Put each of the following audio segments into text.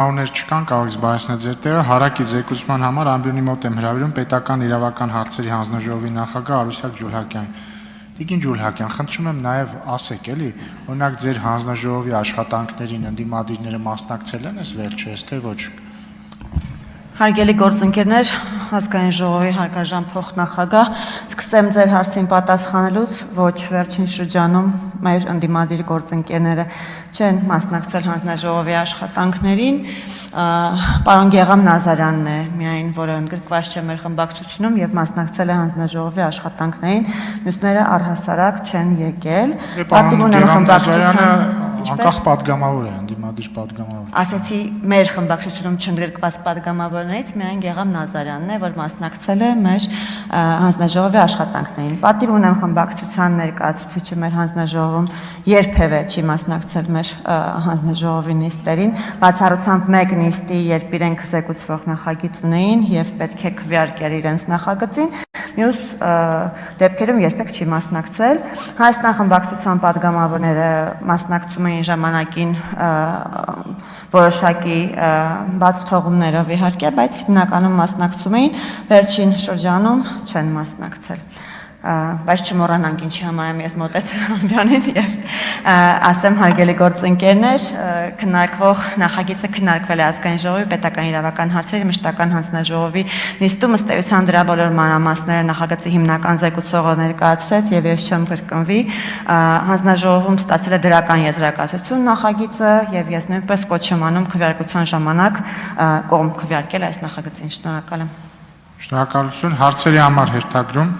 Ահուներ չկան, կարող եք զբաղեցնել ձեր տեղը, հարակի զեկուցման համար ամբիոնի մոտ եմ հրավիրում պետական իրավական հարցերի հանձնաժողովի նախագահ Արուսյակ Ջուլհակյանին։ Տիկին Ջուլհակյան, խնդրում եմ նաև ասեք, էլի, օրինակ ձեր հանձնաժողովի աշխատանքներին ընդդիմադիրները մասնակցել են այս վերջերս, թե ոչ։ Հարգելի գործընկերներ, ազգային ժողովի հարգարժան փոխնախագահ, սկսեմ ձեր հարցին պատասխանելուց, ոչ վերջին շրջանում մեր ընդդիմադիր գործընկերները չեն մասնակցել հանձնաժողովի աշխատանքներին, պարոն Գեգամ Նազարյանն է միայն, որը ընդգրկված չէ մեր խմբակցությունում եւ մասնակցել է հանձնաժողովի աշխատանքներին, մյուսները առհասարակ չեն եկել։ Պատիվ ունեմ խմբակցության անկախ падգամավոր է, ընդդիմադիր падգամավոր։ Ասեցի մեր խմբակցությունում չընդգրկված падգամավորներից միայն Գեգամ Նազարյանն է, որ մասնակցել է մեր հանձնաժողովի աշխատանքներին։ Պատիվ ունեմ խմբակցության ներկայացուցիչը մեր հանձնաժողովում երբևէ չի մասնակցել մեր հանձնաժողովի նիստերին, բացառությամբ մեկ նիստի, երբ իրենք զեկուցվող նախագիծ ունեին եւ պետք է քվեարկեր իրենց նախագծին, մյուս դեպքերում երբեք չի մասնակցել։ Հայաստան խմբակցության падգամավորները մասնակցում էին ժամանակին որոշակի բաց թողումներով իհարկե, բայց հիմնականում մասնակցում էին, վերջին շրջանում չեն մասնակցել։ Բայց չմոռանանք ինչի համար եմ ես մոտեցել ամբիոնին եւ ասեմ հարգելի գործընկերներ, քննարկվող նախագիծը քննարկվել է ազգային ժողովի պետական իրավական հարցերի մշտական հանձնաժողովի նիստում, ըստ էության դրա բոլոր մանրամասները նախագծի հիմնական զեկուցողը ներկայացրեց եւ ես չեմ կրկնվի, հանձնաժողովում ստացել է դրական եզրակացություն նախագիծը եւ ես նույնպես կոչ եմ անում քվեարկության ժամանակ կողմ քվեարկել այս նախագծին։ Շնորհակալ եմ։ Շնորհակալություն, հարցերի համար հերթագրում։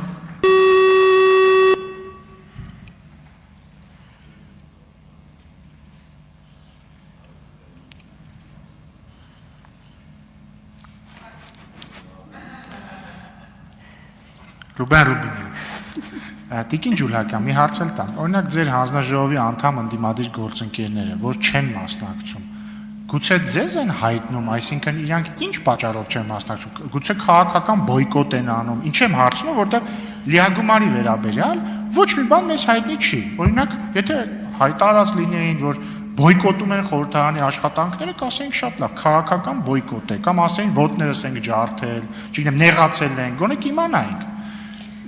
Ռուբեն Ռուբինյան, Տիկին Ջուլհակյան, մի հարց էլ տամ, օրինակ ձեր հանձնաժողովի անդամ ընդդիմադիր գործընկերները, որ չեն մասնակցում, գուցե ձեզ են հայտնում, այսինքն իրանք ինչ պատճառով չեն մասնակցում, գուցե քաղաքական բոյկոտ են անում, ինչ եմ հարցնում, որտեղ լիագումարի վերաբերյալ ոչ մի բան մեզ հայտնի չի, օրինակ, եթե հայտարարած լինեին, որ բոյկոտում են խորհրդարանի աշխատանքները, կասեինք շատ լավ, քաղաքական բոյկոտ է, կամ ասեին ոտներս ենք ջարդել, չգիտեմ, նեղացել են, գոնե կիմանայինք։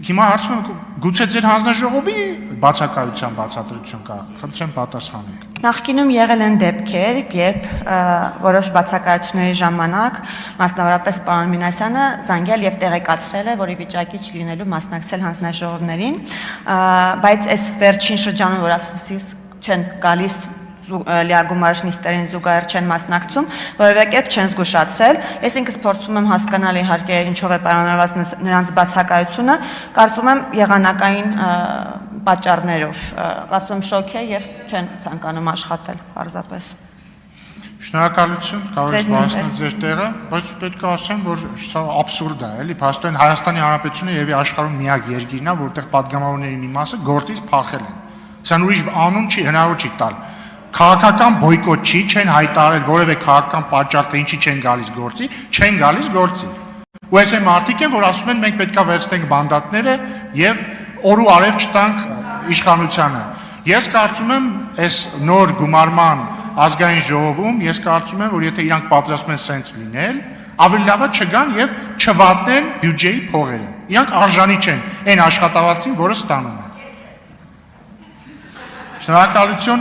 Հիմա հարցում եմ, գուցե ձեր հանձնաժողովի բացակայության բացատրություն կա, խնդրեմ պատասխանեք։ Նախկինում եղել են դեպքեր, երբ որոշ բացակայությունների ժամանակ, մասնավորապես պարոն Մինասյանը զանգել եւ տեղեկացրել է, որ ի վիճակի չլինելու մասնակցել հանձնաժողովներին, բայց այս վերջին շրջանում, որ ասացի, չեն գալիս լիագումար նիստերին զուգահեռ չեն մասնակցում, որևէ կերպ չեն զգուշացրել։ Ես ինքս փորձում եմ հասկանալ իհարկե ինչով է պայմանավորված նրանց բացակայությունը, կարծում եմ եղանակային պատճառներով, կարծում եմ շոկ է եւ չեն ցանկանում աշխատել պարզապես։ Շնորհակալություն, կարող եք զբաղեցնել ձեր տեղը, բայց պետք է ասեմ, որ սա աբսուրդ է, էլի, փաստորեն Հայաստանի Հանրապետությունը եւ աշխարհում միակ երկիրն է, որտեղ падգամավորների մի մասը գործից փախել են։ Սա ուրիշ անուն չի, հնարավոր չի տալ։ Քաղաքական բոյկոտ չի, չեն հայտարարել որևէ քաղաքական պատճառ, թե ինչի չեն գալիս գործի, չեն գալիս գործի։ Ու այս այն մարդիկ են, որ ասում են մենք պետք է վերցնենք բանդատները եւ օր ու արև չտանք իշխանությանը։ Ես կարծում եմ, այս նոր գումարման ազգային ժողովում, ես կարծում եմ, որ եթե իրանք պատրաստում են սենց լինել, ավելի լավ է չգան եւ չվատնեն բյուջեի փողերը։ Իրանք արժանի չեն այն աշխատավարձին, որը ստանում են։ Շնորհակալություն։